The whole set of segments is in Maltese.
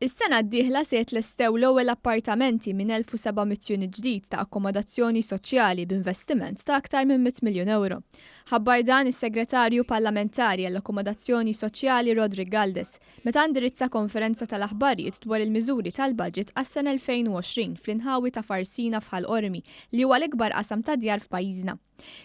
Is-sena d-dieħla se jitlestew l-ewwel appartamenti minn 1,700 unit ġdid ta' akkomodazzjoni soċjali b'investiment ta' aktar minn 100 miljun euro. Ħabbar dan is-Segretarju Parlamentari għall-Akkomodazzjoni Soċjali Rodri Galdes meta indirizza konferenza tal-aħbarijiet dwar il-miżuri tal-baġit għas-sena 2020 fl-inħawi ta' Farsina f'Ħal-Qormi li huwa l-ikbar qasam ta' djar f'pajjiżna.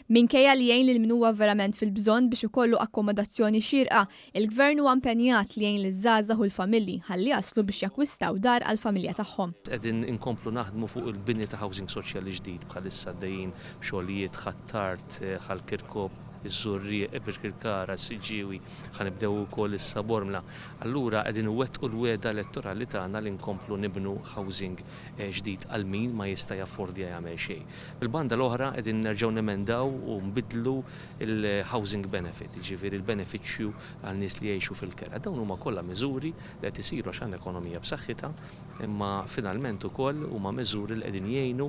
Minkejja li jgħin lil min huwa verament fil-bżonn biex ikollu akkomodazzjoni xierqa, il-Gvern huwa impenjat li jgħin liż-żgħażagħ u l-familji ħalli jaslu biex jakkwistaw dar għall-familja tagħhom. Qegħdin inkomplu naħdmu fuq il-bini ta' housing soċjali ġdid bħalissa għaddejjin b'xogħlijiet Ħattart, Ħal-Kirkop, iż-Żurrieq, Birkirkara, Siġġiewi, ħanibdew ukoll issa Bormla. Allura qegħdin iwettqu l-wiegħda elettorali tagħna li nkomplu nibnu housing ġdid għal min ma jista' jaffordja jagħmel xejn. Bil-banda l-oħra qegħdin nerġgħu nemendaw u nbidlu il-housing benefit, jiġifieri l-benefiċċju għal nies li jgħixu fil-kera. Dawn huma kollha miżuri li qed isiru għax għandna ekonomija b'saħħitha, imma finalment ukoll huma miżuri li qegħdin jgħinu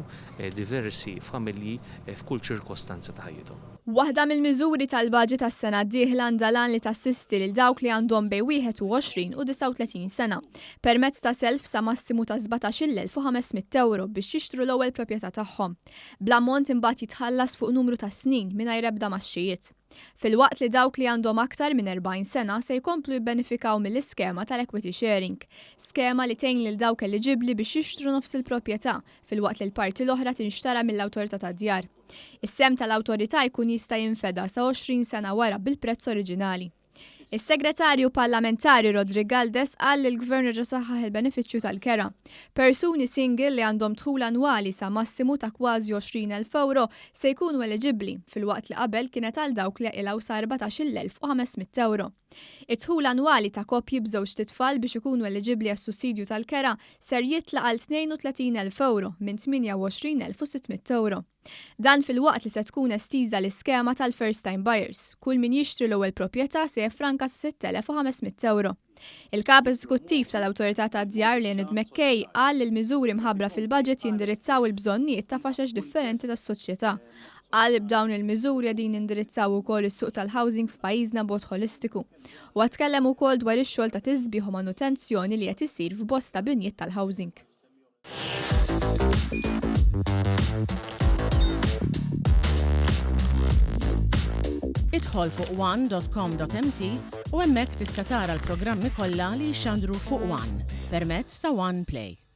diversi familji f'kull ċirkostanza ta' ħajjithom. Waħda mill-miżuri tal-baġit tas-sena d-dieħla ndalan li tassisti lil dawk li għandhom bejn 21 u 39 sena permezz ta' self sa massimu ta' 17,500 euro biex jixtru l-ewwel proprjetà tagħhom. Bl-ammont imbagħad jitħallas fuq numru ta' snin mingħajr ebda maxxijiet. Fil-waqt li dawk li għandhom aktar minn 40 sena se jkomplu jibbenefikaw mill-iskema tal-equity sharing, skema li tgħin lil dawk eliġibbli biex jixtru nofs il-proprjetà fil-waqt li l-parti l-oħra tinxtara mill-awtorità tad-djar. Is-sem tal-awtorità jkun jista' jinfeda sa 20 sena wara bil-prezz oriġinali. Is-Segretarju Parlamentari Rodri Galdes qal li l-Gvern reġa' saħħaħ il-benefiċċju tal-kera. Persuni single li għandhom dħul annwali sa massimu ta' kważi 20,000 euro se jkunu eliġibbli fil-waqt li qabel kienet għal dawk li ilgħu sa 14,500 euro. Id-dħul annwali ta' koppji b'żewġ titfal biex ikunu eliġibbli għas-sussidju tal-kera ser jitlaq għal 32,000 euro minn 28,600 euro. Dan fil-waqt li se tkun estiża l-iskema tal-first time buyers. Kull min jixtri l-ewwel proprjetà se jeffranka sa 6,500 euro. Il-kap eżekuttiv tal-Awtorità tad-Djar Leonard McKay qal li l-miżuri mħabbra fil-budget jindirizzaw il-bżonnijiet ta' faxex differenti tas-soċjetà. Qal b'dawn il-miżuri qegħdin indirizzaw ukoll is-suq tal-housing f'pajjiżna b'mod holistiku. U tkellem ukoll dwar ix-xogħol ta' tisbieħ u manutenzjoni li qed isir f'bosta binjiet tal-housing. Idħol fuq one.com.mt u hemmhekk tista' tara l-programmi kollha li jxandru fuq One permezz ta' One Play.